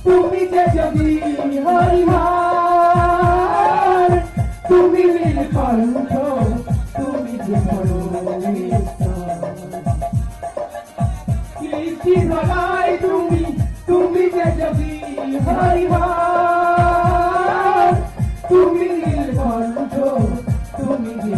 তুমি যে যদি হরিমার তুমি নীল কণ্ঠ তুমি যে সৃষ্টি ধরাই তুমি যে যদি হরিমার তুমি নীল কণ্ঠ তুমি যে